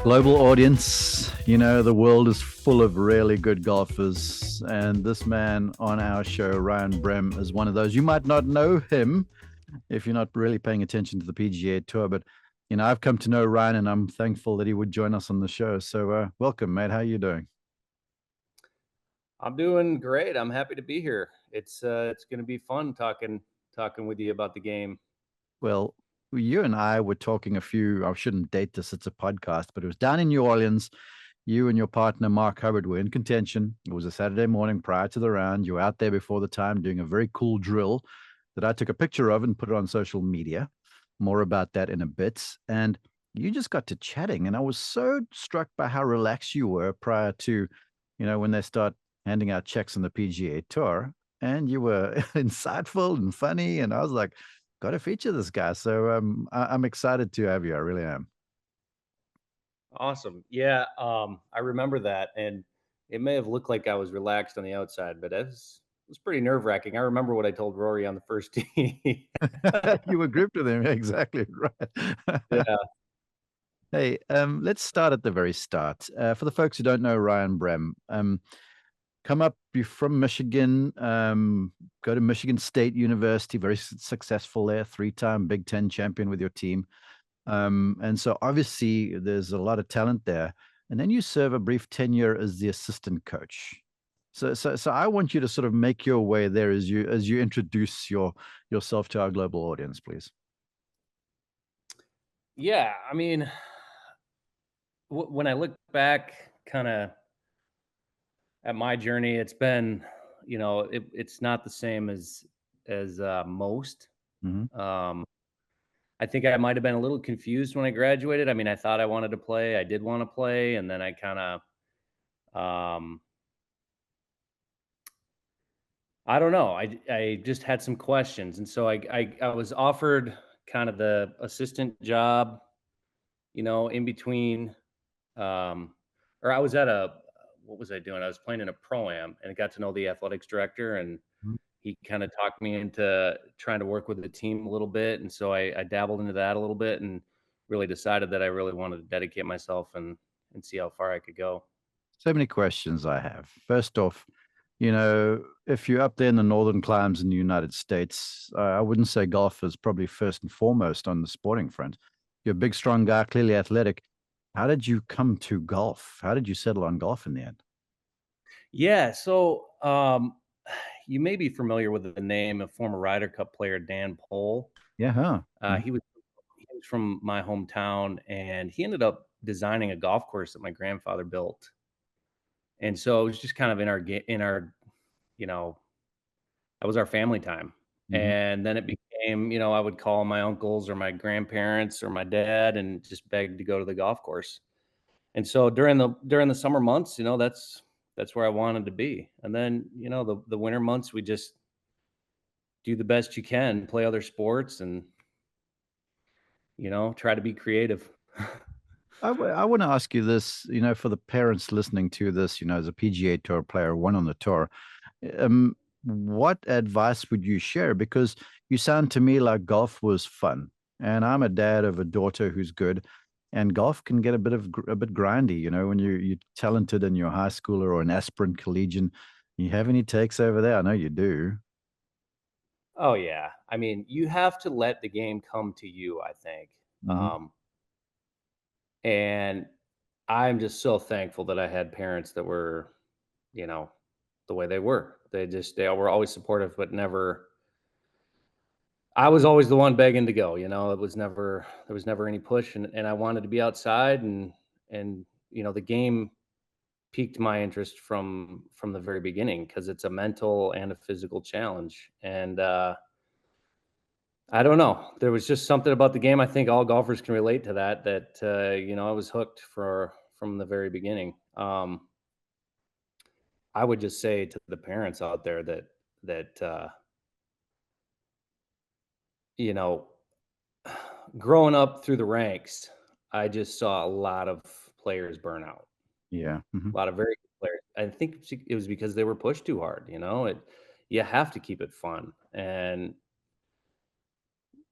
Global audience, the world is full of really good golfers. And this man on our show, Ryan Brehm, is one of those. You might not know him if you're not really paying attention to the PGA Tour, but I've come to know Ryan, and I'm thankful that he would join us on the show. So, welcome, mate. How are you doing? I'm doing great. I'm happy to be here. It's going to be fun talking with you about the game. Well, you and I were talking I shouldn't date this, it's a podcast, but it was down in New Orleans. You and your partner, Mark Hubbard, were in contention. It was a Saturday morning prior to the round. You were out there before the time doing a very cool drill that I took a picture of and put it on social media. More about that in a bit. And you just got to chatting. And I was so struck by how relaxed you were prior to, when they start handing out checks on the PGA Tour. And you were insightful and funny. And I was like, got to feature this guy. So I'm excited to have you. I really am. Awesome. Yeah, I remember that, and it may have looked like I was relaxed on the outside, but it was pretty nerve-wracking. I remember what I told Rory on the first tee. You were grouped with him. Exactly right. Yeah. Hey, let's start at the very start. For the folks who don't know Ryan Brehm, come up, you're from Michigan, go to Michigan State University, very successful there, three-time Big Ten champion with your team. And so obviously there's a lot of talent there. And then you serve a brief tenure as the assistant coach. So I want you to sort of make your way there as you introduce yourself to our global audience, please. Yeah, I mean, when I look back kind of at my journey, it's been, it's not the same as most. Mhm. Um, I think I might have been a little confused when I graduated. I mean, I thought I wanted to play. I did want to play, and then I kind of, I don't know. I just had some questions, and so I was offered kind of the assistant job, in between, um, or I was at a what was I doing? I was playing in a pro-am, and I got to know the athletics director, and Mhm. he kind of talked me into trying to work with the team a little bit, and so I dabbled into that a little bit, and really decided that I really wanted to dedicate myself and see how far I could go. So many questions I have. First off, if you're up there in the northern climes in the United States, I wouldn't say golf is probably first and foremost on the sporting front. You're a big, strong guy, clearly athletic. How did you come to golf? How did you settle on golf in the end? Yeah, so you may be familiar with the name of former Ryder Cup player Dan Pohl. Yeah, huh? Uh, Mhm. he was he was from my hometown, and he ended up designing a golf course that my grandfather built. And so it was just kind of in our you know that was our family time. Mhm. And then it became, I would call my uncles or my grandparents or my dad and just beg to go to the golf course. And so during the summer months, that's where I wanted to be. And then, the winter months we just do the best you can, play other sports and, try to be creative. I want to ask you this, for the parents listening to this, as a PGA Tour player, one on the tour, what advice would you share? Because you sound to me like golf was fun, and I'm a dad of a daughter who's good, and golf can get a bit grindy, when you're talented and you're a high schooler or an aspirant collegian. You have any takes over there? I know you do. Oh yeah. I mean, you have to let the game come to you, I think. Hmm. And I'm just so thankful that I had parents that were, you know, the way they were. They were always supportive, but never. I was always the one begging to go. It was never there was never any push, and I wanted to be outside, and the game piqued my interest from the very beginning because it's a mental and a physical challenge, and I don't know. There was just something about the game. I think all golfers can relate to that. That I was hooked from the very beginning. I would just say to the parents out there that you know, growing up through the ranks, I just saw a lot of players burn out. Yeah. Hmm. A lot of very good players. I think it was because they were pushed too hard. You have to keep it fun, and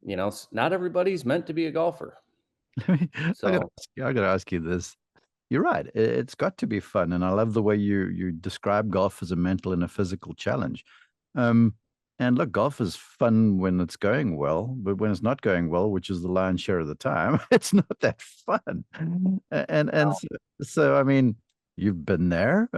not everybody's meant to be a golfer. I gotta So I gotta ask you this. you're right. It's got to be fun, and I love the way you describe golf as a mental and a physical challenge. Um, and look, golf is fun when it's going well, but when it's not going well, which is the lion's share of the time, it's not that fun. And so I mean, you've been there.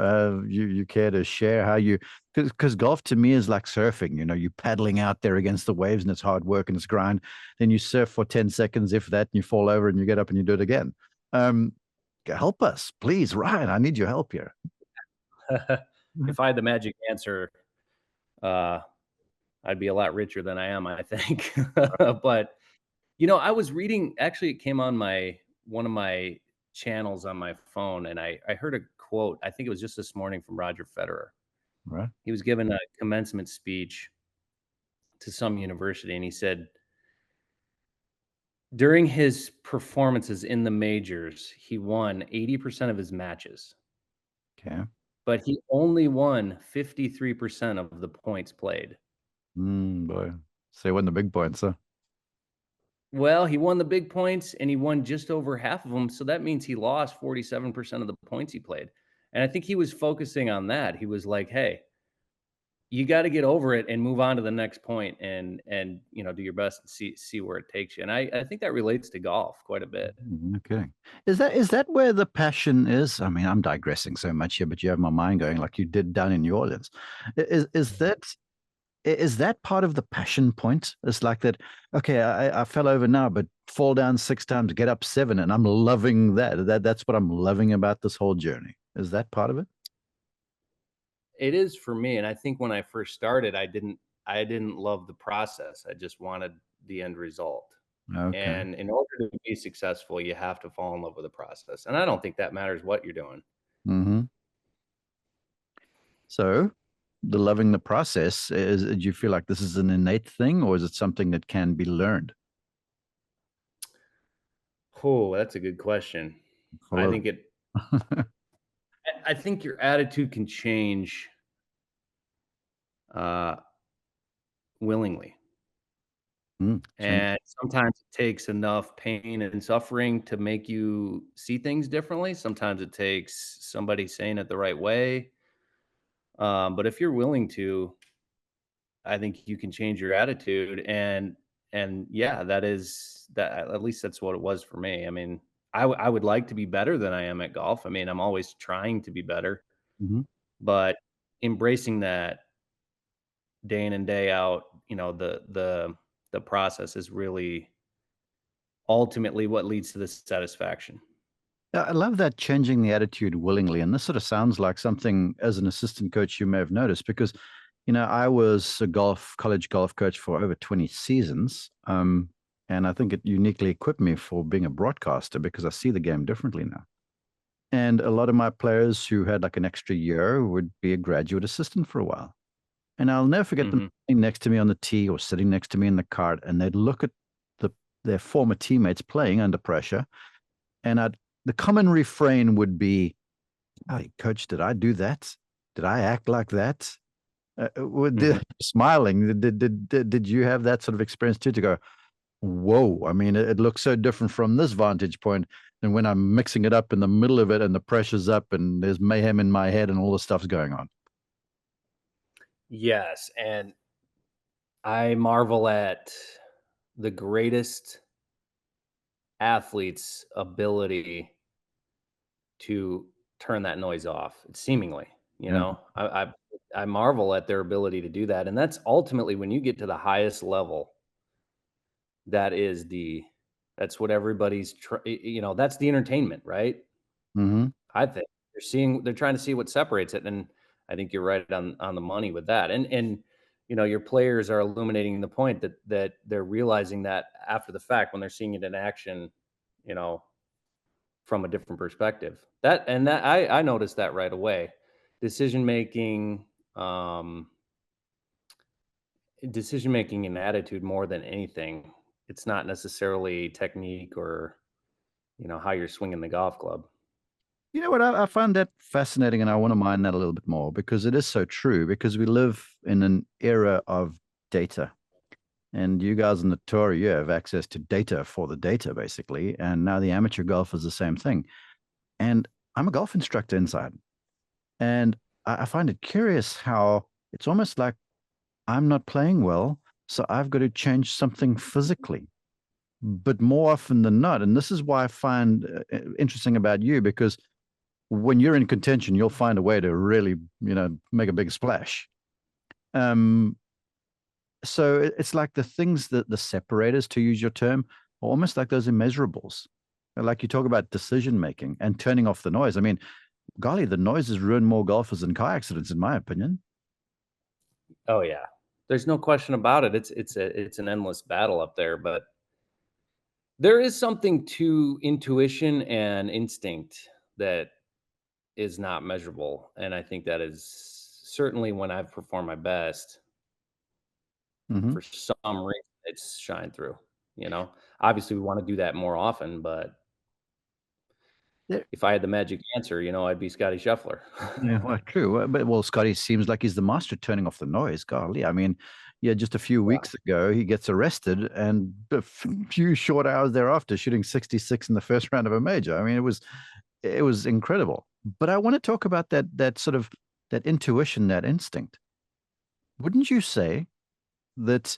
You care to share how you because golf to me is like surfing. You know, you paddling out there against the waves, and it's hard work and it's grind. Then you surf for 10 seconds, if that, and you fall over and you get up and you do it again. Um, help us, please, Ryan. I need your help here. If I had the magic answer, uh, I'd be a lot richer than I am, I think. But I was reading. Actually, it came on my one of my channels on my phone, and I heard a quote. I think it was just this morning from Roger Federer. Right. He was giving a commencement speech to some university, and he said during his performances in the majors, he won 80% of his matches, Okay. but he only won 53% of the points played. Boy. Say when the big points, huh? Well, he won the big points and he won just over half of them. So that means he lost 47% of the points he played. And I think he was focusing on that. He was like, hey, you got to get over it and move on to the next point and do your best and see where it takes you. And I think that relates to golf quite a bit. Okay. Is that where the passion is? I mean, I'm digressing so much here, but you have my mind going like you did down in New Orleans. Is that part of the passion point? It's like that, okay, I fell over now, but fall down 6 times, get up 7, and I'm loving that. That's what I'm loving about this whole journey. Is that part of it? It is for me, and I think when I first started, I didn't love the process. I just wanted the end result. Okay. And in order to be successful, you have to fall in love with the process. And I don't think that matters what you're doing. Mm-hmm. So the loving the process do you feel like this is an innate thing, or is it something that can be learned? Oh, that's a good question. I Follow. think it I think your attitude can change uh willingly. Change. And sometimes it takes enough pain and suffering to make you see things differently. Sometimes it takes somebody saying it the right way. But if you're willing to, I think you can change your attitude and yeah, that is that at least that's what it was for me. I mean, I would like to be better than I am at golf. I mean, I'm always trying to be better, Mm-hmm. but embracing that day in and day out, the process is really ultimately what leads to the satisfaction. Yeah, I love that changing the attitude willingly. And this sort of sounds like something as an assistant coach you may have noticed because, I was a college golf coach for over 20 seasons. And I think it uniquely equipped me for being a broadcaster because I see the game differently now. And a lot of my players who had like an extra year would be a graduate assistant for a while. And I'll never forget them Mhm. sitting next to me on the tee or sitting next to me in the cart, and they'd look at the their former teammates playing under pressure, and the common refrain would be, "Oh, coach, did I do that? Did I act like that?" Mhm. Smiling. Did you have that sort of experience too? To go, whoa! I mean, it looks so different from this vantage point than when I'm mixing it up in the middle of it, and the pressure's up, and there's mayhem in my head, and all the stuff's going on. Yes, and I marvel at the greatest athlete's ability to turn that noise off, seemingly, Yeah. I marvel at their ability to do that, and that's ultimately when you get to the highest level, that is that's what everybody's that's the entertainment, right? Hmm. I think they're trying to see what separates it, and I think you're right on the money with that. And your players are illuminating the point that they're realizing that after the fact when they're seeing it in action, you know, from a different perspective. That I noticed that right away. Decision making, um, decision making and attitude more than anything. It's not necessarily technique or how you're swinging the golf club. You know what? I find that fascinating, and I want to mine that a little bit more because it is so true. Because we live in an era of data, and you guys in the tour, you have access to data for the data, basically. And now the amateur golf is the same thing. And I'm a golf instructor inside, and I find it curious how it's almost like I'm not playing well, so I've got to change something physically. But more often than not, and this is why I find interesting about you, because when you're in contention, you'll find a way to really, make a big splash. Um, so it's like the things that the separators, to use your term, are almost like those immeasurables. Like you talk about decision making and turning off the noise. I mean, golly, the noise has ruined more golfers than car accidents, in my opinion. Oh yeah. There's no question about it. It's an endless battle up there, but there is something to intuition and instinct that is not measurable, and I think that is certainly when I've performed my best, Hmm. for some reason, it's shined through, you know? Obviously, we wanna do that more often, but if I had the magic answer, I'd be Scotty Scheffler. Yeah, well, true. But Scotty seems like he's the master at turning off the noise. Golly, I mean, yeah, just a few Yeah. weeks ago he gets arrested, and a few short hours thereafter, shooting 66 in the first round of a major. I mean, it was incredible. But I want to talk about that sort of that intuition, that instinct. Wouldn't you say that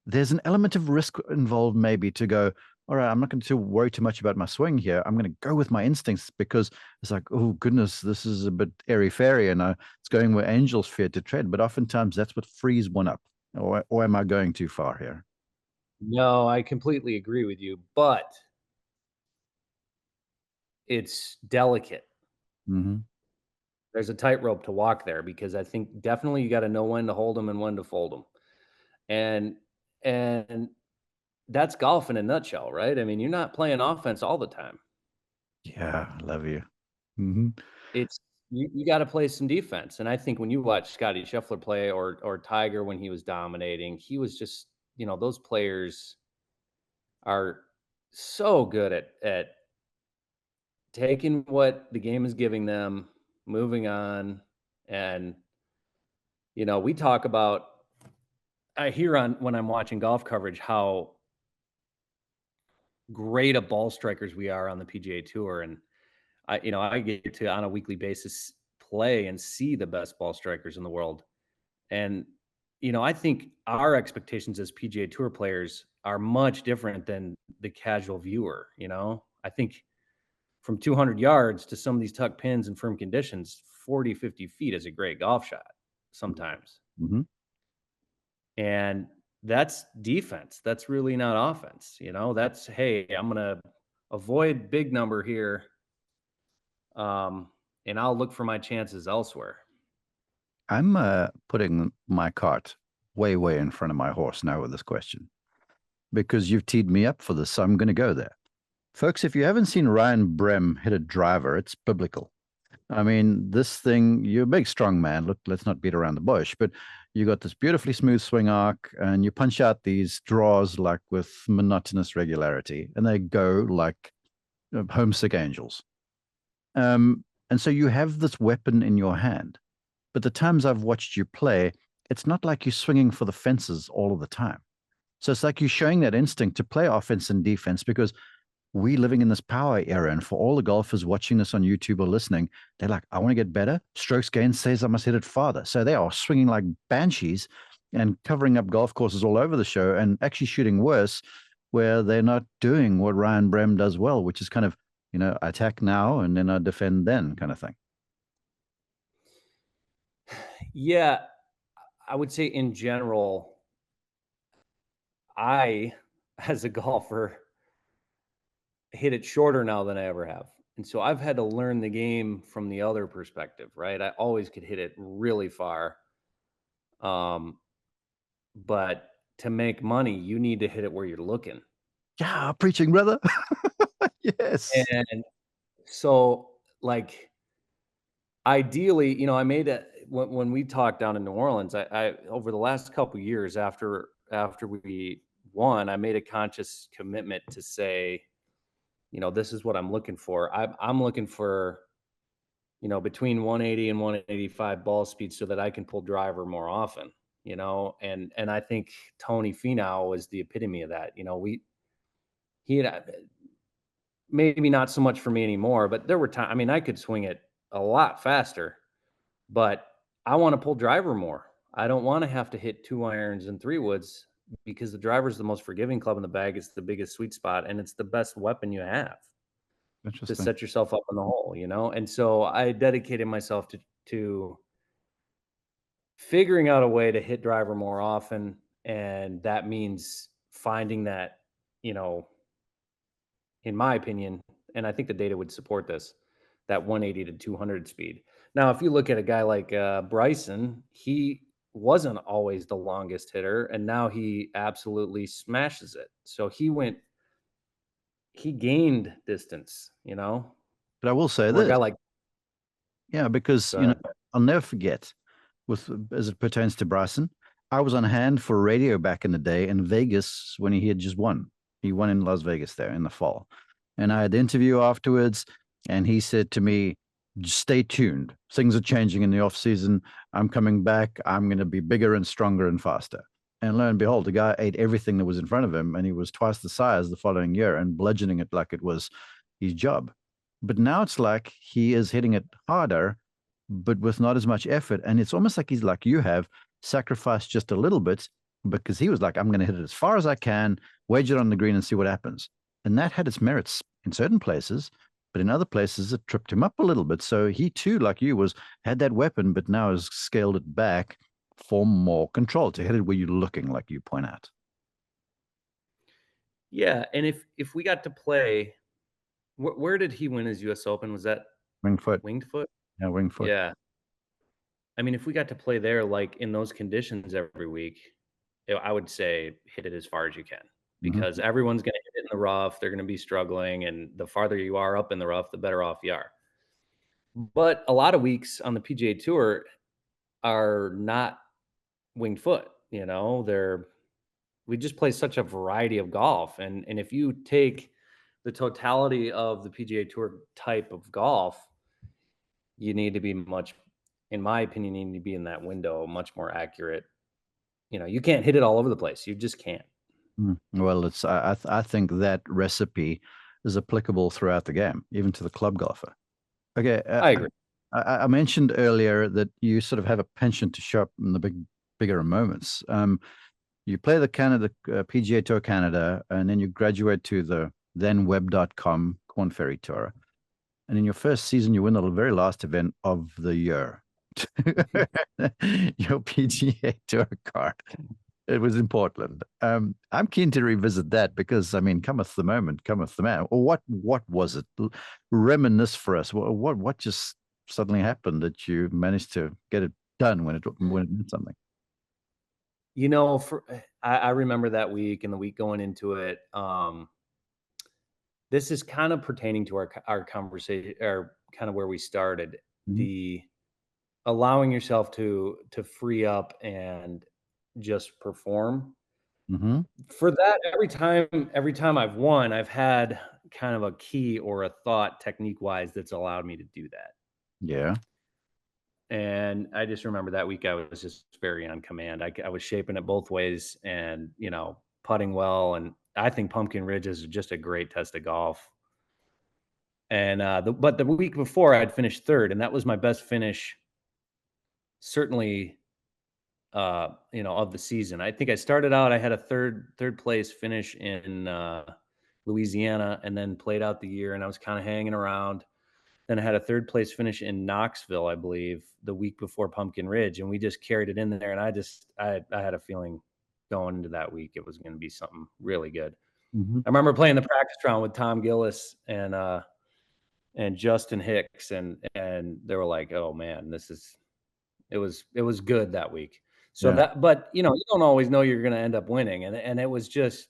there's an element of risk involved, maybe to go, all right, I'm not going to worry too much about my swing here. I'm going to go with my instincts because it's like, oh goodness, this is a bit airy fairy, and it's going where angels fear to tread. But oftentimes that's what frees one up. Or am I going too far here? No, I completely agree with you, but it's delicate. Hmm. There's a tightrope to walk there because I think definitely you gotta know when to hold them and when to fold them, and and that's golf in a nutshell, right? I mean, you're not playing offense all the time. Yeah, I love you. Hmm. It's you gotta play some defense, and I think when you watch Scotty Scheffler play or Tiger when he was dominating, he was just those players are so good at taking what the game is giving them, moving on, and, we talk about I hear on when I'm watching golf coverage how great of ball strikers we are on the PGA Tour, and I get to, on a weekly basis, play and see the best ball strikers in the world. And, I think our expectations as PGA Tour players are much different than the casual viewer, I think from 200 yards to some of these tuck pins and firm conditions, 40, 50 feet is a great golf shot sometimes. Hmm. And that's defense. That's really not offense. That's, hey, I'm going to avoid big number here, and I'll look for my chances elsewhere. I'm putting my cart way, way in front of my horse now with this question because you've teed me up for this. So I'm going to go there. Folks, if you haven't seen Ryan Brehm hit a driver, it's biblical. I mean, this thing, you're a big, strong man. Look, let's not beat around the bush, but you got this beautifully smooth swing arc and you punch out these draws like with monotonous regularity and they go like homesick angels. And so you have this weapon in your hand. But the times I've watched you play, it's not like you're swinging for the fences all of the time. So it's like you're showing that instinct to play offense and defense because we living in this power era. And for all the golfers watching this on YouTube or listening, they're like, I want to get better. Strokes gain says I must hit it farther. So they are swinging like banshees and covering up golf courses all over the show and actually shooting worse where they're not doing what Ryan Brehm does well, which is kind of, attack now and then I defend then kind of thing. Yeah, I would say in general, I, as a golfer, hit it shorter now than I ever have. And so I've had to learn the game from the other perspective, right? I always could hit it really far. Um, but to make money, you need to hit it where you're looking. Yeah, preaching, brother. Yes. And so, like, ideally, I made a when we talked down in New Orleans, I over the last couple years after we won, I made a conscious commitment to say, this is what I'm looking for. I'm looking for, between 180 and 185 ball speed so that I can pull driver more often, and I think Tony Finau is the epitome of that. He had maybe not so much for me anymore, but there were times, I mean, I could swing it a lot faster, but I want to pull driver more. I don't want to have to hit 2 irons and 3 woods because the driver's the most forgiving club in the bag. It's the biggest sweet spot, and it's the best weapon you have to Interesting. set yourself up in the hole, you know? And so I dedicated myself to figuring out a way to hit driver more often. And that means finding that, you know, in my opinion, and I think the data would support this, that 180 to 200 speed. Now, if you look at a guy like Bryson, he wasn't always the longest hitter, and now he absolutely smashes it. So he gained distance, you know, But I will say where a this, guy like, yeah, because go ahead. I'll never forget with as it pertains to Bryson. I was on hand for radio back in the day in Vegas when he had just won. He won in Las Vegas there in the fall. And I had the interview afterwards, and he said to me, stay tuned. Things are changing in the off season. I'm coming back. I'm going to be bigger and stronger and faster. And lo and behold, the guy ate everything that was in front of him, and he was twice the size the following year and bludgeoning it like it was his job. But now it's like he is hitting it harder, but with not as much effort. And it's almost like he's like you have sacrificed just a little bit because he was like, I'm going to hit it as far as I can, wedge it on the green and see what happens. And that had its merits in certain places, but in other places it tripped him up a little bit. So he too, like you, was had that weapon, but now has scaled it back for more control to hit it where you're looking, like you point out. Yeah, and if we got to play, where did he win his U.S. Open? Was that Wing foot. Winged Foot? Yeah, wing foot. Yeah. I mean, if we got to play there, like in those conditions every week, I would say hit it as far as you can because Mm-hmm. everyone's going to hit it in the rough. They're going to be struggling, and the farther you are up in the rough, the better off you are. But a lot of weeks on the PGA Tour are not winged foot. You know, we just play such a variety of golf, and if you take the totality of the PGA Tour type of golf, you need to be much, in my opinion, you need to be in that window, much more accurate. You know, you can't hit it all over the place. You just can't. Well, it's I think that recipe is applicable throughout the game, even to the club golfer. Okay, I agree. I mentioned earlier that you sort of have a penchant to show up in the bigger moments. You play the Canada PGA Tour Canada, and then you graduate to the then web.com Korn Ferry Tour. And in your first season, you win the very last event of the year. Your PGA Tour card. It was in Portland. I'm keen to revisit that because I mean, cometh the moment, cometh the man. Or what was it? Reminisce for us. What just suddenly happened that you managed to get it done when it meant something? You know, I remember that week and the week going into it. This is kind of pertaining to our conversation, or kind of where we started. Mm-hmm. The allowing yourself to free up and just perform. Mm-hmm. For that, every time I've won, I've had kind of a key or a thought technique wise that's allowed me to do that. Yeah. And I just remember that week I was just very on command. I was shaping it both ways and, you know, putting well. And I think Pumpkin Ridge is just a great test of golf. And but the week before I'd finished third, and that was my best finish, certainly, you know, of the season. I think I started out, I had a third place finish in Louisiana, and then played out the year, and I was kind of hanging around. Then I had a third place finish in Knoxville, I believe, the week before Pumpkin Ridge, and we just carried it in there. And I had a feeling going into that week it was going to be something really good. Mm-hmm. I remember playing the practice round with Tom Gillis and Justin Hicks, and they were like, "Oh man, it was good that week." So Yeah. but you know, you don't always know you're going to end up winning, and it was just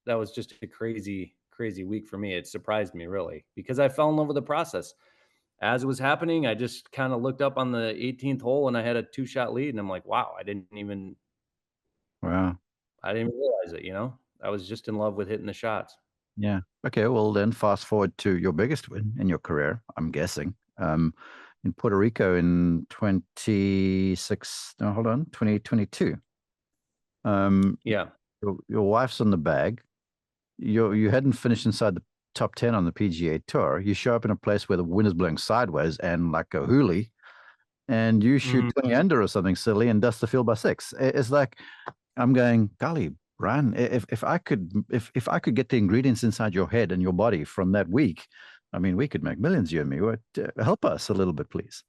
that was just a crazy week for me. It surprised me really because I fell in love with the process. As it was happening, I just kind of looked up on the 18th hole and I had a 2-shot lead, and I'm like, wow, Wow. I didn't even realize it, you know? I was just in love with hitting the shots. Yeah. Okay. Well, then fast forward to your biggest win in your career, I'm guessing. In Puerto Rico in 2022. Um, Yeah. your wife's on the bag. You hadn't finished inside the top 10 on the PGA Tour. You show up in a place where the wind is blowing sideways and like a hoolie, and you shoot Mhm. 20 under or something silly and dust the field by 6. It's like, I'm going, golly, Brian, if I could get the ingredients inside your head and your body from that week, I mean, we could make millions, you and me. What, help us a little bit, please.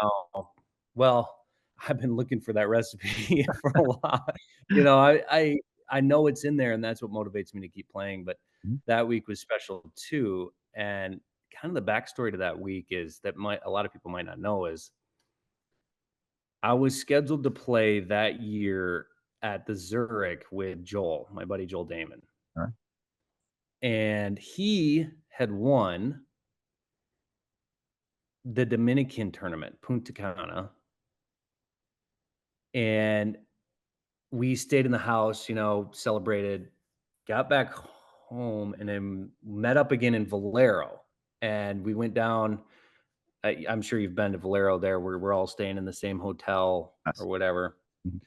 Oh, well, I've been looking for that recipe for a while. You know, I know it's in there, and that's what motivates me to keep playing, but Mhm. that week was special too, and kind of the backstory to that week is that might a lot of people might not know is I was scheduled to play that year at the Zurich with Joel, my buddy Joel Damon, All right. and he had won the Dominican tournament, Punta Cana, and we stayed in the house, you know, celebrated, got back home, and then met up again in Valero. And we went down. I'm sure you've been to Valero there, where we're all staying in the same hotel or Nice. whatever.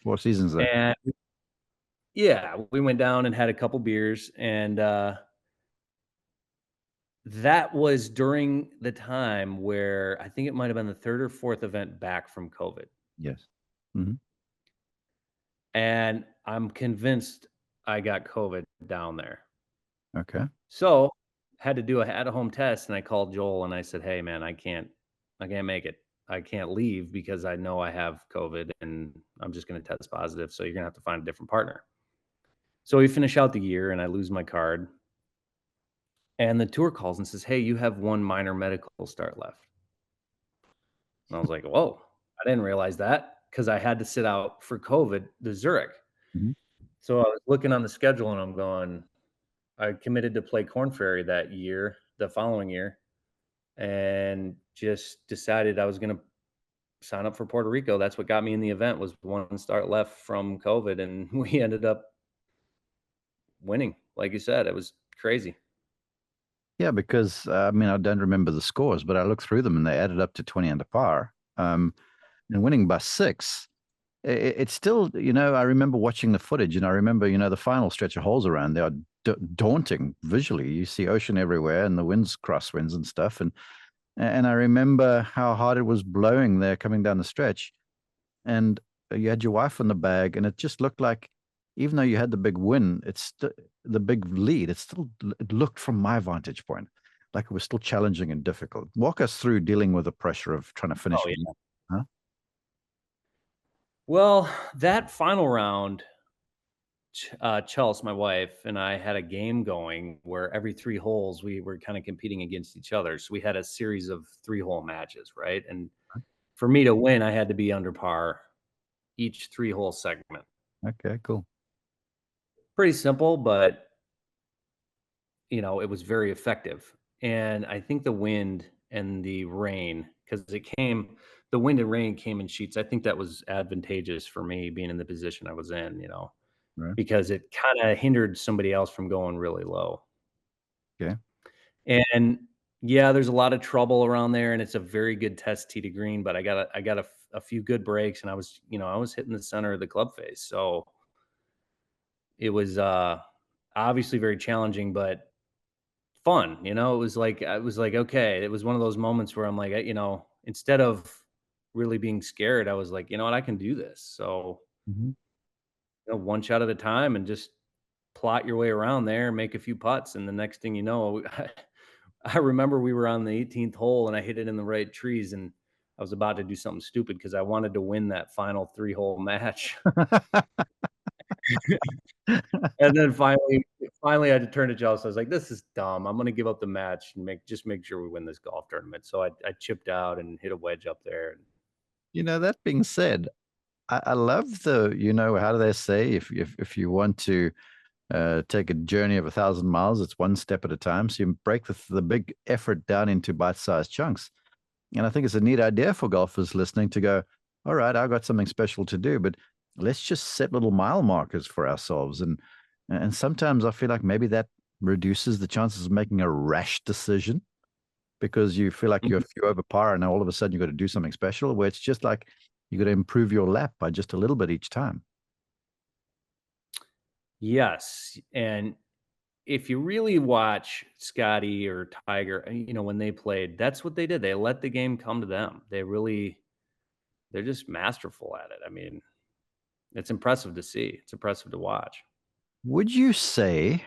Four seasons there. And yeah, we went down and had a couple beers. And that was during the time where I think it might have been the third or fourth event back from COVID. Yes. Hmm. And I'm convinced I got COVID down there. Okay. So, had to do a at-home test, and I called Joel and I said, "Hey, man, I can't make it. I can't leave because I know I have COVID and I'm just gonna test positive, so you're gonna have to find a different partner." So we finish out the year and I lose my card, and the tour calls and says, "Hey, you have one minor medical start left." And I was like, "Whoa, I didn't realize that," because I had to sit out for COVID, the Zurich. Hmm. So I was looking on the schedule and I'm going, I committed to play Korn Ferry that year, the following year, and just decided I was gonna sign up for Puerto Rico. That's what got me in the event was one start left from COVID, and we ended up winning. Like you said, it was crazy. Yeah, because I mean, I don't remember the scores, but I looked through them and they added up to 20 under par. And winning by 6, it's still, I remember watching the footage and I remember, the final stretch of holes around. They are daunting visually. You see ocean everywhere and the winds, crosswinds and stuff. And I remember how hard it was blowing there coming down the stretch. And you had your wife in the bag, and it just looked like, even though you had the big win, the big lead. It looked from my vantage point like it was still challenging and difficult. Walk us through dealing with the pressure of trying to finish Oh, it. yeah. Huh? Well, that final round, Chelsea, my wife, and I had a game going where every 3 holes we were kinda competing against each other. So we had a series of 3-hole matches, right? And for me to win, I had to be under par each 3-hole segment. Okay, cool. Pretty simple, but it was very effective. And I think the wind and the rain, because the wind and rain came in sheets. I think that was advantageous for me being in the position I was in, Right. because it kind of hindered somebody else from going really low. Okay. And yeah, there's a lot of trouble around there, and it's a very good test tee to green. But I got a few good breaks, and I was hitting the center of the club face, so it was obviously very challenging, but fun. It was like I was like, okay, it was one of those moments where I'm like, instead of really being scared, I was like, you know what, I can do this. So, Mhm. one shot at a time and just plot your way around there, make a few putts, and the next thing you know, I remember we were on the 18th hole and I hit it in the right trees, and I was about to do something stupid because I wanted to win that final 3-hole match. And then finally, I had to turn to Josh. I was like, "This is dumb. I'm gonna give up the match and make sure we win this golf tournament." So I chipped out and hit a wedge up there. That being said, I love how do they say, if you want to take a journey of 1,000 miles, it's one step at a time. So you break the big effort down into bite-sized chunks. And I think it's a neat idea for golfers listening to go, all right, I've got something special to do, but let's just set little mile markers for ourselves. And sometimes I feel like maybe that reduces the chances of making a rash decision because you feel like you're Mhm. a few over par and now all of a sudden you've got to do something special, where it's just like you got to improve your lap by just a little bit each time. Yes, and if you really watch Scotty or Tiger, when they played, that's what they did. They let the game come to them. They're just masterful at it. I mean, it's impressive to see. It's impressive to watch. Would you say,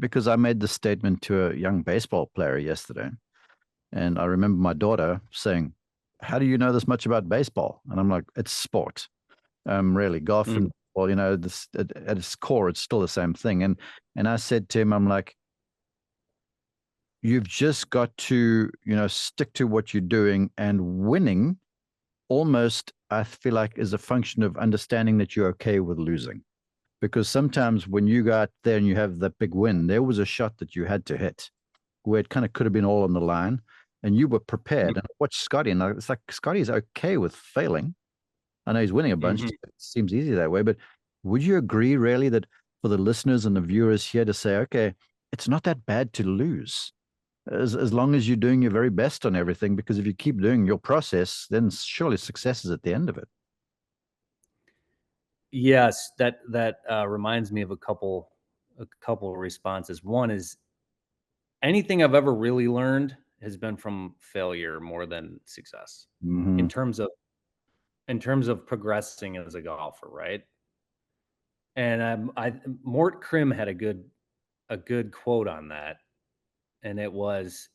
because I made this statement to a young baseball player yesterday, and I remember my daughter saying, "How do you know this much about baseball?" And I'm like, "It's sport. Really, golf Mm, and well, this at its core, it's still the same thing." And I said to him, "I'm like, you've just got to, stick to what you're doing, and winning almost, I feel like, is a function of understanding that you're okay with losing." Because sometimes when you go out there and you have that big win, there was a shot that you had to hit where it kind of could have been all on the line and you were prepared. mhm, And I watched Scotty, and it's like Scotty's okay with failing. I know he's winning a bunch. mhm. It seems easy that way. But would you agree, really, that for the listeners and the viewers here to say, okay, it's not that bad to lose as long as you're doing your very best on everything? Because if you keep doing your process, then surely success is at the end of it. Yes, that reminds me of a couple of responses. One is anything I've ever really learned has been from failure more than success Hmm. in terms of in terms of progressing as a golfer, right? And Mort Krim had a good quote on that, and it was,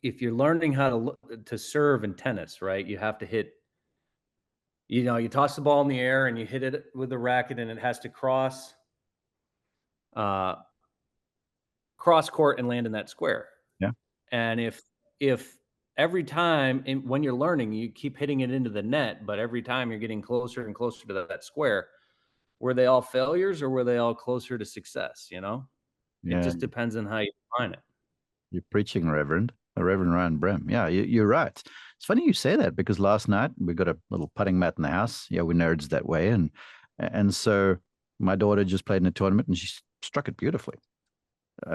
if you're learning how to serve in tennis, right, you have to hit, you toss the ball in the air and you hit it with the racket, and it has to uh, cross court and land in that square. Yeah. And if every time when you're learning, you keep hitting it into the net, but every time you're getting closer and closer to that square, were they all failures or were they all closer to success? It Yeah. just depends on how you define it. You're preaching, Reverend. Reverend Ryan Brehm. Yeah, you're right. It's funny you say that because last night we got a little putting mat in the house. Yeah, we're nerds that way. And so my daughter just played in a tournament and she struck it beautifully.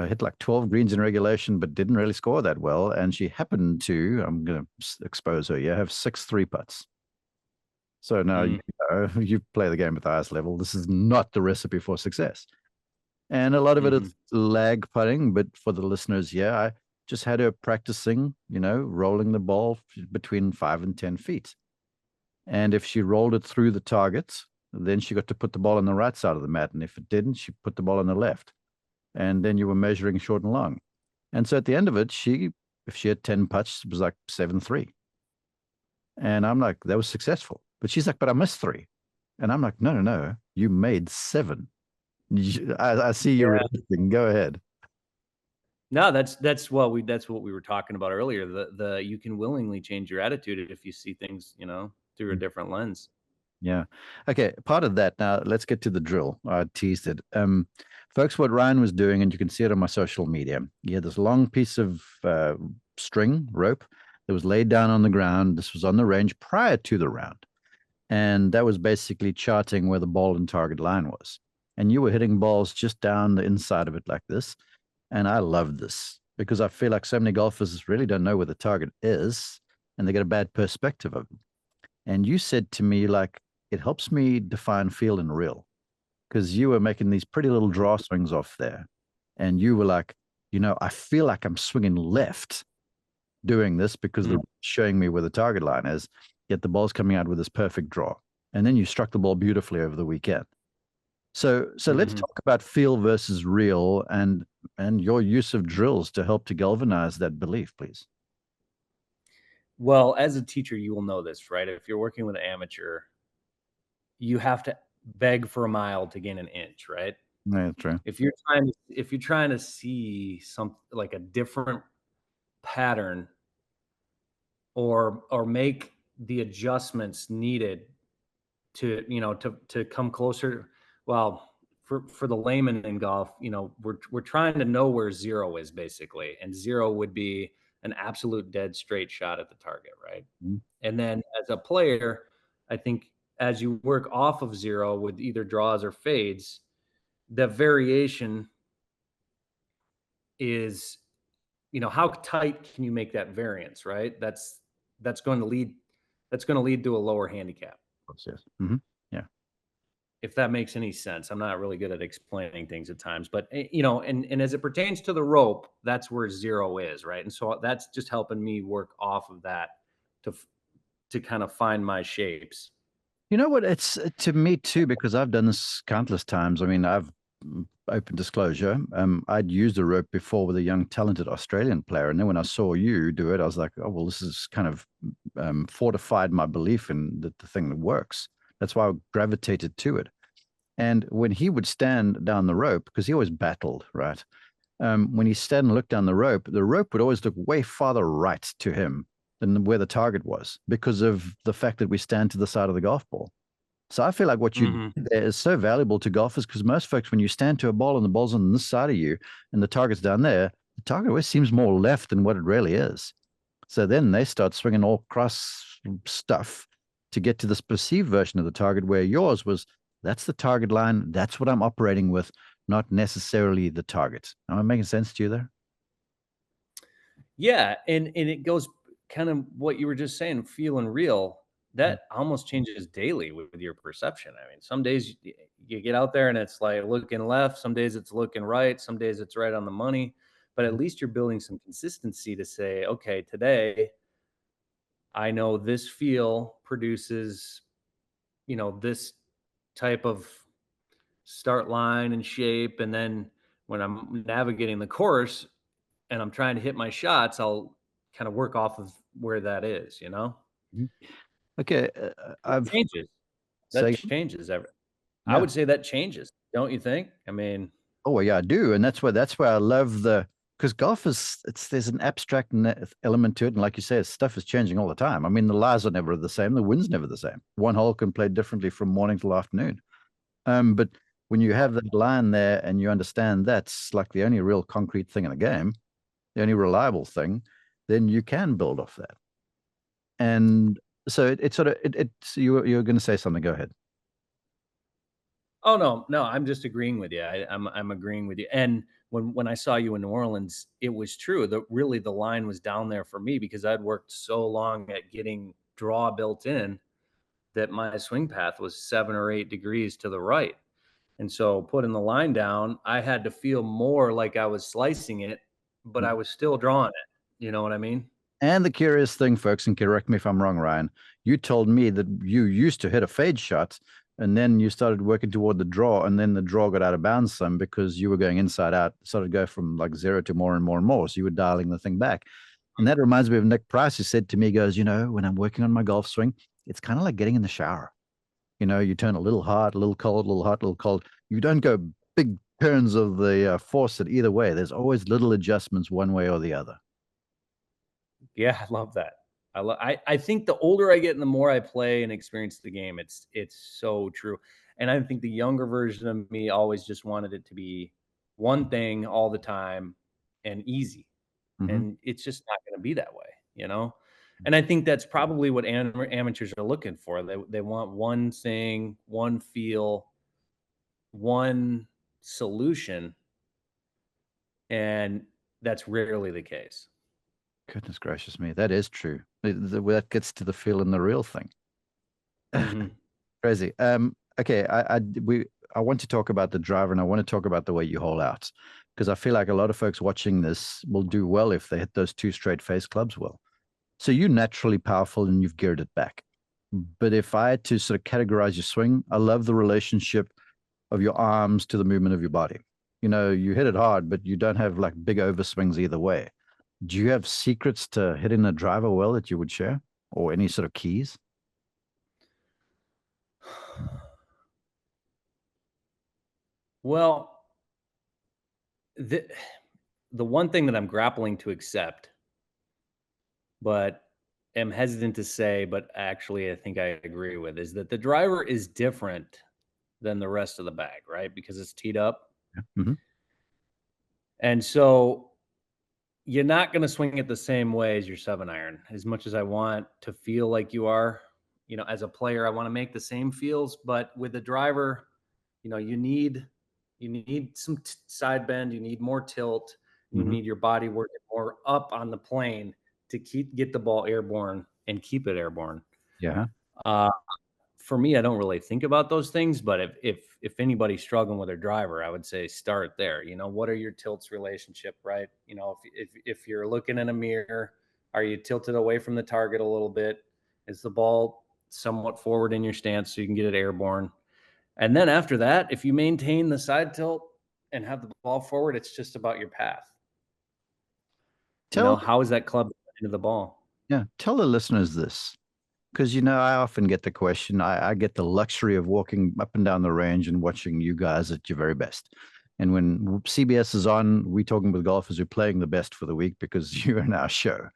Hit like 12 greens in regulation, but didn't really score that well. And she happened to, I'm going to expose her, yeah, have 6 3 putts. So now Mm, you play the game at the highest level. This is not the recipe for success. And a lot of it is mhm, lag putting. But for the listeners, yeah, I just had her practicing, rolling the ball between 5 and 10 feet. And if she rolled it through the target, then she got to put the ball on the right side of the mat. And if it didn't, she put the ball on the left. And then you were measuring short and long. And so at the end of it, if she had 10 putts, it was like 7-3. And I'm like, that was successful. But she's like, but I missed three. And I'm like, no, no, no. You made seven. I see you yeah. reacting. Go ahead. No, that's what we were talking about earlier. The you can willingly change your attitude if you see things, through a different lens. Yeah. Okay. Part of that. Now let's get to the drill. I teased it. Folks, what Ryan was doing, and you can see it on my social media. He had this long piece of string rope that was laid down on the ground. This was on the range prior to the round. And that was basically charting where the ball and target line was. And you were hitting balls just down the inside of it like this. And I love this because I feel like so many golfers really don't know where the target is and they get a bad perspective of it. And you said to me, like, it helps me define feel and real because you were making these pretty little draw swings off there. And you were like, I feel like I'm swinging left doing this because Mm, they're showing me where the target line is, yet the ball's coming out with this perfect draw. And then you struck the ball beautifully over the weekend. So let's mhm. talk about feel versus real and your use of drills to help to galvanize that belief, please. Well, as a teacher, you will know this, right? If you're working with an amateur, you have to beg for a mile to gain an inch, right? Yeah, that's true. If you're trying to see some like a different pattern, or make the adjustments needed to come closer. Well, for the layman in golf, we're trying to know where zero is basically, and zero would be an absolute dead straight shot at the target, right? Mhm. And then as a player, I think as you work off of zero with either draws or fades, the variation is, how tight can you make that variance, right? That's going to lead to a lower handicap. Yes. Hmm. Yeah. if that makes any sense. I'm not really good at explaining things at times, but you know, and as it pertains to the rope, that's where zero is, right? And so that's just helping me work off of that to to kind of find my shapes. You know what? It's to me too, because I've done this countless times. I mean, open disclosure. I'd used a rope before with a young, talented Australian player, and then when I saw you do it, I was like, oh well, this is kind of fortified my belief in that the thing that works. That's why I gravitated to it. And when he would stand down the rope, because he always battled, right? When he stand and look down the rope would always look way farther right to him than where the target was because of the fact that we stand to the side of the golf ball. So I feel like what you Hmm. did there is so valuable to golfers because most folks, when you stand to a ball and the ball's on this side of you and the target's down there, the target always seems more left than what it really is. So then they start swinging all cross stuff to get to this perceived version of the target where yours was that's the target line. That's what I'm operating with, not necessarily the target. Am I making sense to you there? Yeah, and it goes kind of what you were just saying, feeling real. That almost changes daily with your perception. I mean, some days you get out there and it's like looking left, some days it's looking right, some days it's right on the money, but at least you're building some consistency to say, okay, today I know this feel produces, you know, this type of start line and shape, and then when I'm navigating the course and I'm trying to hit my shots, I'll kind of work off of where that is, you know? Mhm. Okay, It I've changes. That say changes every I yeah. would say that changes, don't you think? I mean, Oh well, yeah, I do, and that's where I love because golf is it's there's an abstract element to it, and like you say, stuff is changing all the time. I mean, the lies are never the same, the wind's never the same. One hole can play differently from morning till afternoon. But when you have that line there and you understand that's like the only real concrete thing in the game, the only reliable thing, then you can build off that. And so it sort of it's you're going to say something. Go ahead. oh, no, no, I'm just agreeing with you. I'm agreeing with you, and when I saw you in New Orleans, it was true. Really the line was down there for me because I'd worked so long at getting draw built in that my swing path was 7 or 8 degrees to the right. And so putting the line down, I had to feel more like I was slicing it, but I was still drawing it. You know what I mean? And the curious thing, folks, and correct me if I'm wrong, Ryan, you told me that you used to hit a fade shot and then you started working toward the draw, and then the draw got out of bounds some because you were going inside out, started to go from like zero to more and more and more. So you were dialing the thing back. And that reminds me of Nick Price, who said to me, he goes, when I'm working on my golf swing, it's kind of like getting in the shower. You turn a little hard, a little cold, a little hot, a little cold. You don't go big turns of the faucet either way. There's always little adjustments one way or the other. Yeah, I love that. I think the older I get and the more I play and experience the game, it's so true. And I think the younger version of me always just wanted it to be one thing all the time and easy. Hmm. And it's just not going to be that way, you know? And I think that's probably what amateurs are looking for. They want one thing, one feel, one solution, and that's rarely the case. Goodness gracious me, that is true. That gets to the feel and the real thing. Mhm. Crazy. Okay, I want to talk about the driver and I want to talk about the way you hole out because I feel like a lot of folks watching this will do well if they hit those two straight face clubs well. So you're naturally powerful and you've geared it back. But if I had to sort of categorize your swing, I love the relationship of your arms to the movement of your body. You hit it hard, but you don't have like big overswings either way. Do you have secrets to hitting the driver well that you would share or any sort of keys? Well, the the one thing that I'm grappling to accept, but am hesitant to say, but actually I think I agree with, is that the driver is different than the rest of the bag, right? Because it's teed up. Hmm. And so you're not going to swing it the same way as your 7 iron. As much as I want to feel like you are, as a player, I want to make the same feels, but with the driver, you need some side bend, you need more tilt, you Hmm. need your body working more up on the plane to get the ball airborne and keep it airborne. Yeah. Uh, for me, I don't really think about those things, but if anybody's struggling with their driver, I would say start there. What are your tilts relationship, right? If you're looking in a mirror, are you tilted away from the target a little bit? Is the ball somewhat forward in your stance so you can get it airborne? And then after that, if you maintain the side tilt and have the ball forward, it's just about your path. Tell How is that club into the ball? tell the listeners this. Because I often get the question. I get the luxury of walking up and down the range and watching you guys at your very best. And when CBS is on, we're talking with golfers who are playing the best for the week because you're in our show.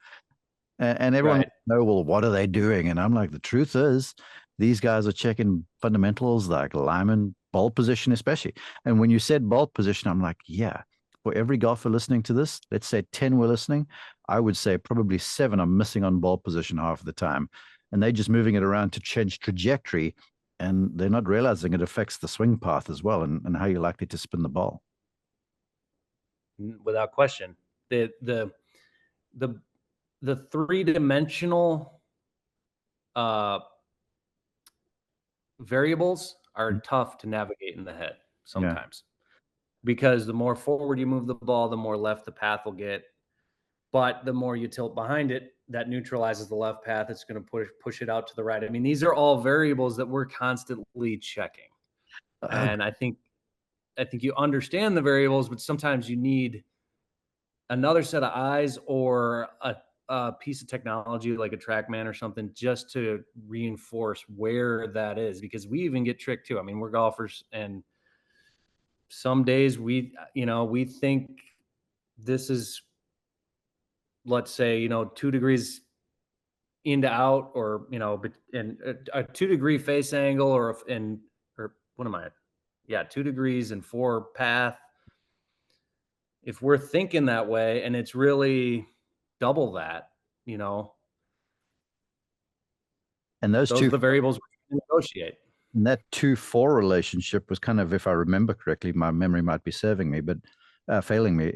And everyone Right. know, well, what are they doing? And I'm like, the truth is, these guys are checking fundamentals like alignment, ball position, especially. And when you said ball position, I'm like, yeah. For every golfer listening to this, let's say 10 were listening, I would say probably 7 are missing on ball position half of the time. And they're just moving it around to change trajectory. And they're not realizing it affects the swing path as well and how you're likely to spin the ball. Without question. The three-dimensional variables are tough to navigate in the head sometimes, because the more forward you move the ball, the more left the path will get. But the more you tilt behind it, that neutralizes the left path. It's going to push it out to the right. I mean, these are all variables that we're constantly checking. And I think you understand the variables, but sometimes you need another set of eyes or a piece of technology like a TrackMan or something just to reinforce where that is, because we even get tricked too. I mean, we're golfers, and some days we think this is, let's say, 2 degrees into out, or in a 2-degree face angle, or what am I? Yeah, 2 degrees and 4 path. If we're thinking that way and it's really double that, And those those two are the variables we can negotiate. And that 2-4 relationship was kind of, if I remember correctly, my memory might be serving me, but failing me.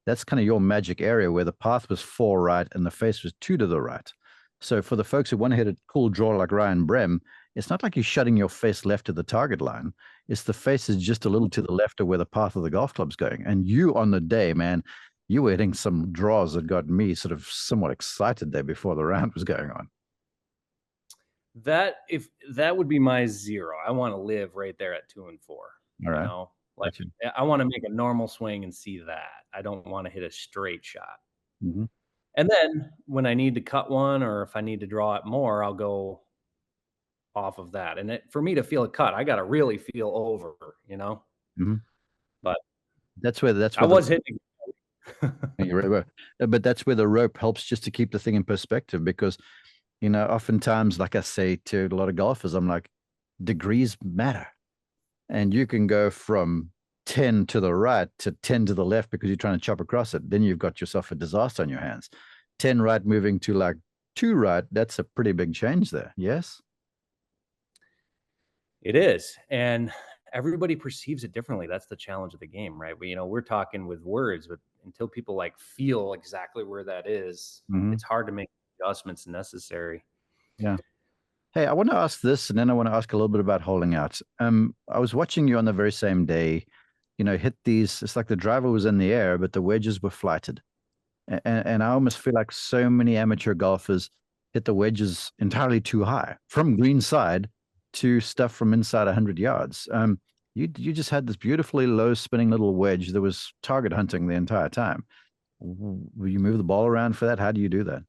That's kind of your magic area where the path was 4 right and the face was 2 to the right. So for the folks who want to hit a cool draw like Ryan Brehm, it's not like you're shutting your face left to the target line. It's the face is just a little to the left of where the path of the golf club's going. And you on the day, man, you were hitting some draws that got me sort of somewhat excited there before the round was going on. If that would be my 0, I want to live right there at 2 and 4. All right. Like Gotcha. I want to make a normal swing and see that. I don't want to hit a straight shot. Mm-hmm. And then when I need to cut one, or if I need to draw it more, I'll go off of that. And for me to feel a cut, I got to really feel over, Mm-hmm. But that's where I was hitting. But that's where the rope helps just to keep the thing in perspective, because oftentimes, like I say to a lot of golfers, I'm like, degrees matter. And you can go from 10 to the right to 10 to the left because you're trying to chop across it. Then you've got yourself a disaster on your hands. 10 right moving to like 2 right, that's a pretty big change there. Yes? It is. And everybody perceives it differently. That's the challenge of the game, right? We're talking with words, but until people feel exactly where that is, it's hard to make adjustments necessary. Yeah. Hey, I want to ask this, and then I want to ask a little bit about holding out. I was watching you on the very same day, hit these. It's like the driver was in the air, but the wedges were flighted. And I almost feel like so many amateur golfers hit the wedges entirely too high from green side to stuff from inside 100 yards. You just had this beautifully low spinning little wedge that was target hunting the entire time. Will you move the ball around for that? How do you do that?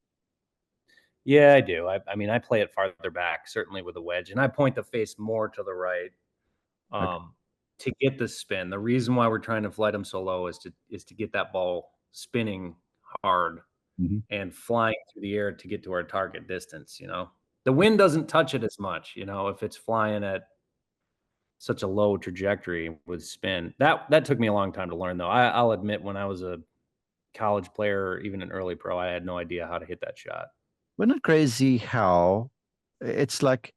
Yeah, I do. I mean, I play it farther back, certainly with a wedge, and I point the face more to the right to get the spin. The reason why we're trying to flight them so low is to get that ball spinning hard and flying through the air to get to our target distance. The wind doesn't touch it as much. If it's flying at such a low trajectory with spin. That took me a long time to learn, though. I'll admit, when I was a college player or even an early pro, I had no idea how to hit that shot. Isn't it crazy how it's like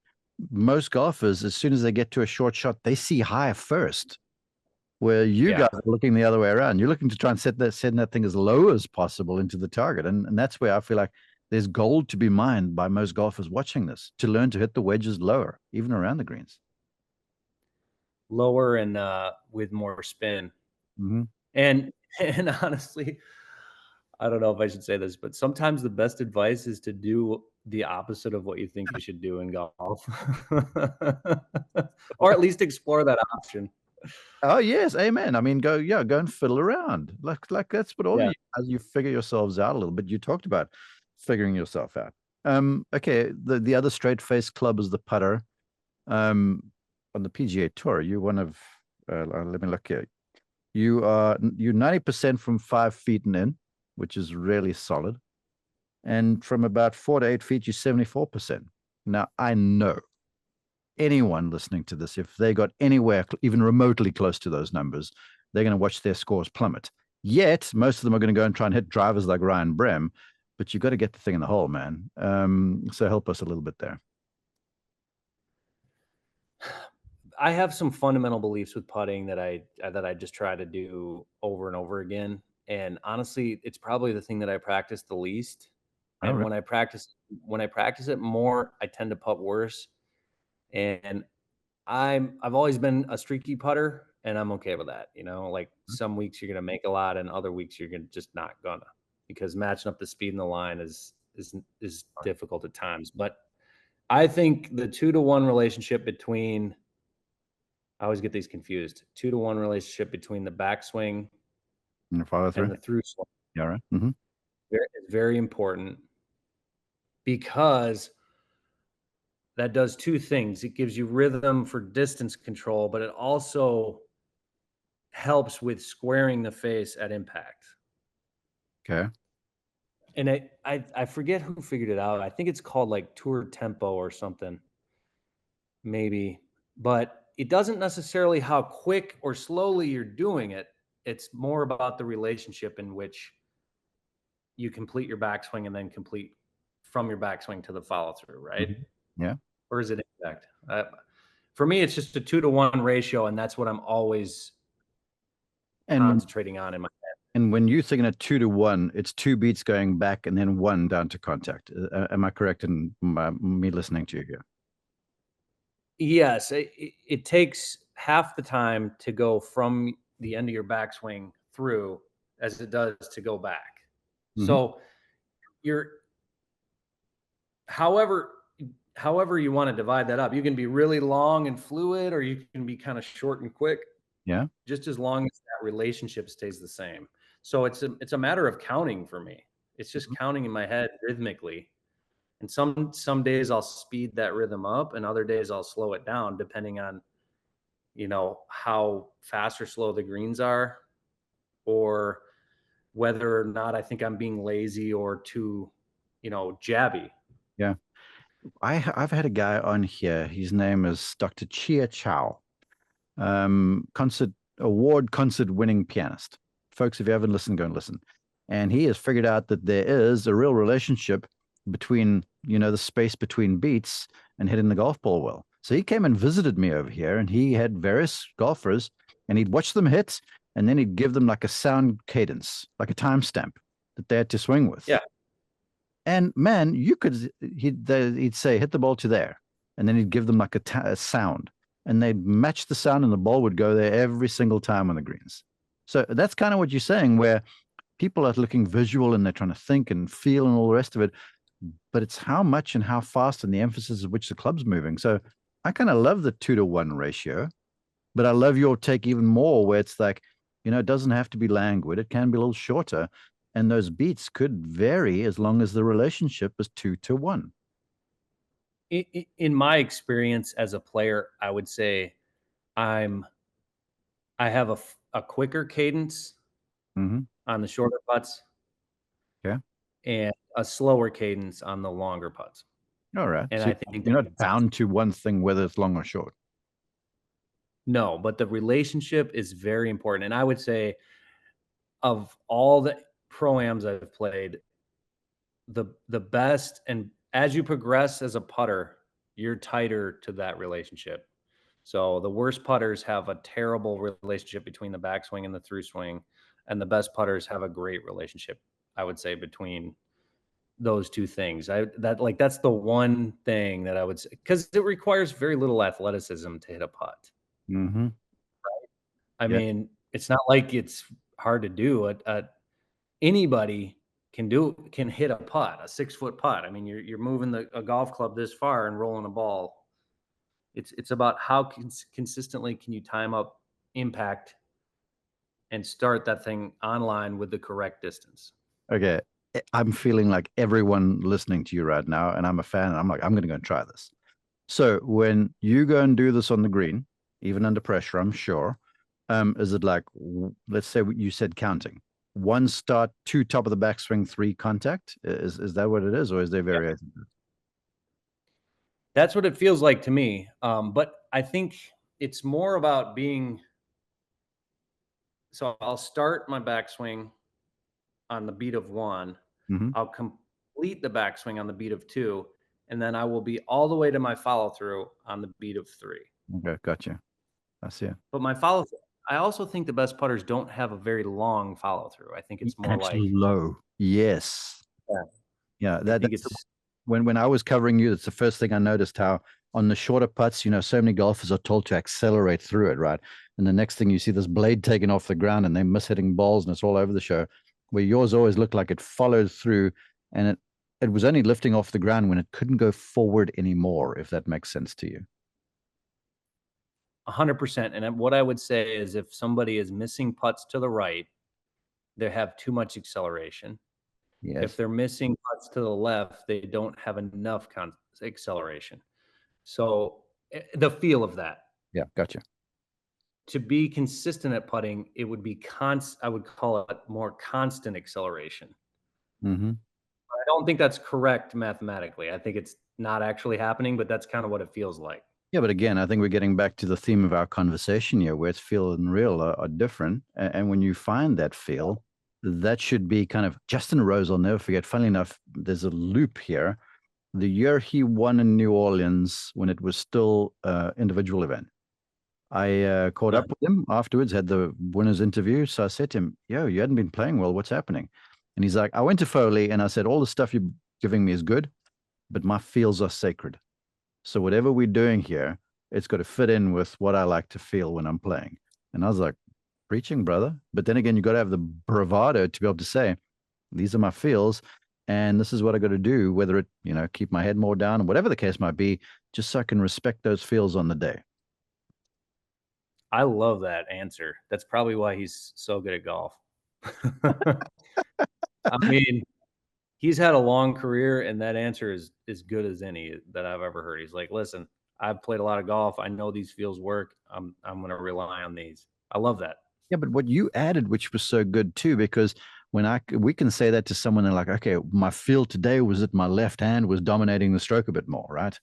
most golfers, as soon as they get to a short shot, they see high first, where you guys are looking the other way around. You're looking to try and send that thing as low as possible into the target. And that's where I feel like there's gold to be mined by most golfers watching this to learn to hit the wedges lower, even around the greens. Lower and with more spin. Mm-hmm. And honestly, I don't know if I should say this, but sometimes the best advice is to do the opposite of what you think you should do in golf. Or at least explore that option. Oh yes, amen. I mean, go and fiddle around. Like that's what all Yeah. you as you figure yourselves out a little bit. You talked about figuring yourself out. Okay, the other straight face club is the putter. On the PGA Tour, you one of let me look here. You're 90% from 5 feet and in, which is really solid. And from about 4 to 8 feet, you're 74%. Now I know anyone listening to this, if they got anywhere even remotely close to those numbers, they're going to watch their scores plummet. Yet, most of them are going to go and try and hit drivers like Ryan Brehm, but you've got to get the thing in the hole, man. So help us a little bit there. I have some fundamental beliefs with putting that I just try to do over and over again. And honestly, it's probably the thing that I practice the least. All And right. when I practice it more, I tend to putt worse. And I've always been a streaky putter, and I'm okay with that. Like some weeks you're gonna make a lot, and other weeks you're gonna just not gonna, because matching up the speed in the line is difficult at times. But I think the 2-to-1 relationship between I always get these confused. 2-to-1 relationship between the backswing And follow and through. the through swing Yeah, all right. Mm-hmm. is very important, because that does two things. It gives you rhythm for distance control, but it also helps with squaring the face at impact. Okay. And I forget who figured it out. I think it's called like tour tempo or something, maybe. But it doesn't necessarily how quick or slowly you're doing it. It's more about the relationship in which you complete your backswing and then complete from your backswing to the follow through, right? Mm-hmm. Yeah. Or is it impact? For me, it's just a 2-to-1 ratio, and that's what I'm always And concentrating on in my head. and when you're thinking a 2-to-1, it's two beats going back and then one down to contact. Am I correct in me listening to you here? Yes, it takes half the time to go from the end of your backswing through as it does to go back. Mm-hmm. So you're however however you want to divide that up. You can be really long and fluid, or you can be kind of short and quick, Yeah. just as long as that relationship stays the same. So it's a matter of counting for me. It's just Mm-hmm. counting in my head rhythmically. And some days I'll speed that rhythm up, and other days I'll slow it down depending on how fast or slow the greens are, or whether or not I think I'm being lazy or too jabby. Yeah. I've had a guy on here. His name is Dr. Chia Chow, concert concert winning pianist. Folks, if you haven't listened, go and listen. And he has figured out that there is a real relationship between, the space between beats and hitting the golf ball well. So he came and visited me over here, and he had various golfers, and he'd watch them hit, and then he'd give them like a sound cadence, like a timestamp that they had to swing with. Yeah. And man, he'd say, hit the ball to there. And then he'd give them like a sound, and they'd match the sound, and the ball would go there every single time on the greens. So that's kind of what you're saying, where people are looking visual and they're trying to think and feel and all the rest of it. But it's how much and how fast and the emphasis of which the club's moving. So I kind of love the 2-to-1 ratio, but I love your take even more, where it's like, it doesn't have to be languid. It can be a little shorter. And those beats could vary as long as the relationship is 2-to-1. In my experience as a player, I would say I have a quicker cadence Mm-hmm. on the shorter putts Yeah. and a slower cadence on the longer putts. All right. And So I think you're not that's bound to one thing, whether it's long or short. no, but the relationship is very important. And I would say of all the pro-ams I've played, the best, and as you progress as a putter, you're tighter to that relationship. So the worst putters have a terrible relationship between the backswing and the through swing, and the best putters have a great relationship, I would say, between those two things. That's the one thing that I would say, because it requires very little athleticism to hit a putt. Mm-hmm. I Yeah. mean, it's not like it's hard to do. Anybody can hit a putt, a 6-foot putt. I mean, you're moving a golf club this far and rolling a ball. It's about how consistently can you time up impact and start that thing online with the correct distance. Okay. I'm feeling like everyone listening to you right now, and I'm a fan, and I'm like, I'm going to go and try this. So when you go and do this on the green, even under pressure, I'm sure, is it like, let's say you said counting, 1 start, 2 top of the backswing, 3 contact? Is that what it is, or is there variation? That's what it feels like to me. But I think it's more about being. So I'll start my backswing on the beat of 1. Mm-hmm. I'll complete the backswing on the beat of 2, and then I will be all the way to my follow through on the beat of 3. Okay, gotcha. I see it. But my follow through, I also think the best putters don't have a very long follow through. I think it's And more it's like, low. Yes. yeah, Yeah. I think That's it's when I was covering you, that's the first thing I noticed, how on the shorter putts, so many golfers are told to accelerate through it, right? And the next thing you see this blade taken off the ground and they miss hitting balls and it's all over the show. Where yours always looked like it followed through, and it was only lifting off the ground when it couldn't go forward anymore, if that makes sense to you. 100%. And what I would say is if somebody is missing putts to the right, they have too much acceleration. If Yes. they're missing putts to the left, they don't have enough acceleration. So the feel of that. Yeah, gotcha. To be consistent at putting, it would be I would call it more constant acceleration. Mm-hmm. I don't think that's correct mathematically. I think it's not actually happening, but that's kind of what it feels like. Yeah, but again, I think we're getting back to the theme of our conversation here, where it's feel and real are different. And when you find that feel, that should be kind of Justin Rose. I'll never forget. Funnily enough, there's a loop here. The year he won in New Orleans, when it was still individual event, I caught up with him afterwards, had the winner's interview. So I said to him, "Yo, you hadn't been playing well. What's happening?" And he's like, "I went to Foley and I said, all the stuff you're giving me is good, but my feels are sacred. So whatever we're doing here, it's got to fit in with what I like to feel when I'm playing." And I was like, preaching, brother. But then again, you got to have the bravado to be able to say, these are my feels, and this is what I got to do, whether it, keep my head more down, or whatever the case might be, just so I can respect those feels on the day. I love that answer. That's probably why he's so good at golf. I mean, he's had a long career, and that answer is as good as any that I've ever heard. He's like, "Listen, I've played a lot of golf. I know these feels work. I'm going to rely on these." I love that. Yeah, but what you added, which was so good too, because we can say that to someone, they're like, okay, my feel today was that my left hand was dominating the stroke a bit more, right?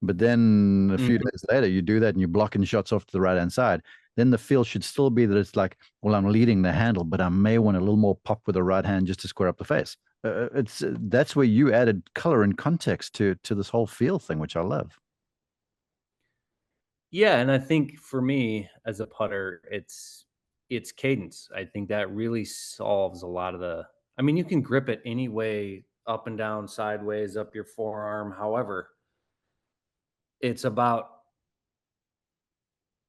But then a few Mhm. days later, you do that and you're blocking shots off to the right hand side. Then the feel should still be that it's like, well, I'm leading the handle, but I may want a little more pop with the right hand just to square up the face. That's where you added color and context to this whole feel thing, which I love. Yeah, and I think for me as a putter, it's cadence. I think that really solves a lot of the. I mean, you can grip it any way, up and down, sideways, up your forearm, however. It's about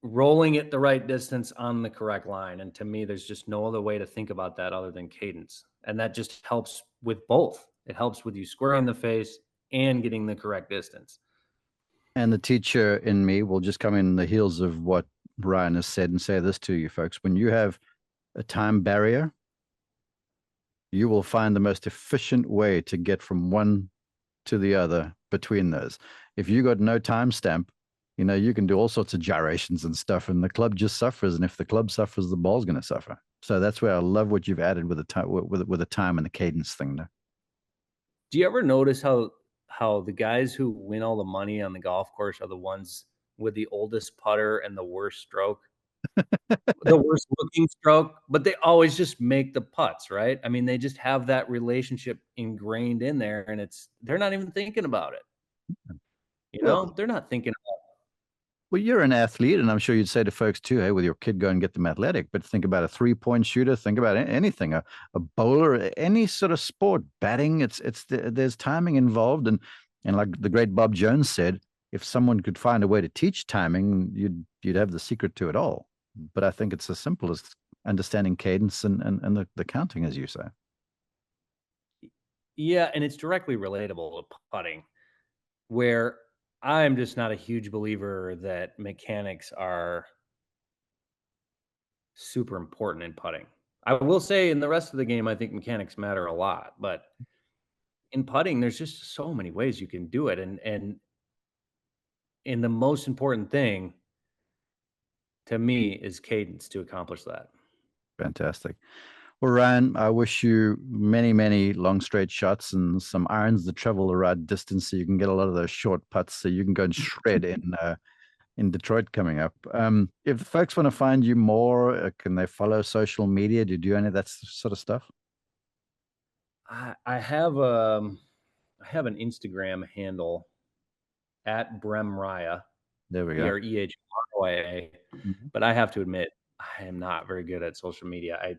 rolling it the right distance on the correct line, and to me, there's just no other way to think about that other than cadence, and that just helps with both. It helps with you squaring the face and getting the correct distance. And the teacher in me will just come in the heels of what Brian has said and say this to you folks. When you have a time barrier, you will find the most efficient way to get from one to the other between those. If you got no timestamp, you can do all sorts of gyrations and stuff, and the club just suffers. And if the club suffers, the ball's going to suffer. So that's where I love what you've added with the time, with the time and the cadence thing there. Do you ever notice how the guys who win all the money on the golf course are the ones with the oldest putter and the worst stroke? The worst looking stroke, but they always just make the putts, right? I mean, they just have that relationship ingrained in there, and they're not even thinking about it. Well, They're not thinking. Well, you're an athlete, and I'm sure you'd say to folks too, hey, with your kid, go and get them athletic. But think about a 3-point shooter. Think about anything, a bowler, any sort of sport, batting. There's timing involved, and like the great Bob Jones said, if someone could find a way to teach timing, you'd have the secret to it all. But I think it's as simple as understanding cadence and the counting, as you say. Yeah, and it's directly relatable to putting, where I'm just not a huge believer that mechanics are super important in putting. I will say in the rest of the game, I think mechanics matter a lot, but in putting, there's just so many ways you can do it, and the most important thing to me is cadence to accomplish that. Fantastic. Well, Ryan, I wish you many, many long straight shots and some irons that travel the right distance so you can get a lot of those short putts so you can go and shred in Detroit coming up. If folks want to find you more, can they follow social media? Do you do any of that sort of stuff? I I have an Instagram handle at Bremraya, There we go. Brehroya, Mhm. but I have to admit, I am not very good at social media.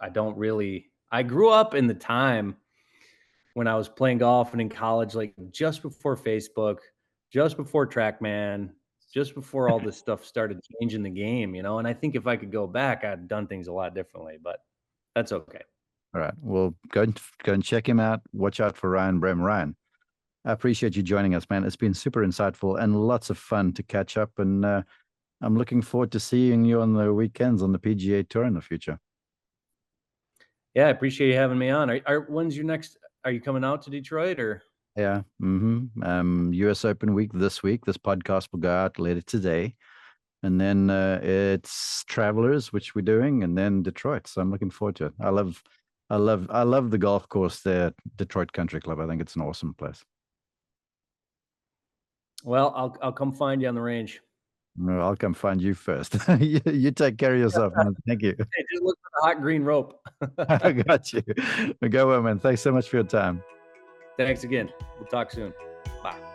I don't really. I grew up in the time when I was playing golf and in college, like just before Facebook, just before TrackMan, just before all this stuff started changing the game, And I think if I could go back, I'd done things a lot differently, but that's okay. All right. Well, go and check him out. Watch out for Ryan Brehm. Ryan, I appreciate you joining us, man. It's been super insightful and lots of fun to catch up. And I'm looking forward to seeing you on the weekends on the PGA Tour in the future. Yeah, I appreciate you having me on. When's your next? Are you coming out to Detroit or? Yeah. US Open week this week. This podcast will go out later today. And then it's Travelers, which we're doing, and then Detroit. So I'm looking forward to it. I love the golf course there, Detroit Country Club. I think it's an awesome place. Well, I'll come find you on the range. No, I'll come find you first. You take care of yourself, man. Thank you. Hey, just look for the hot green rope. I got you. Go well, man. Thanks so much for your time. Thanks again. We'll talk soon. Bye.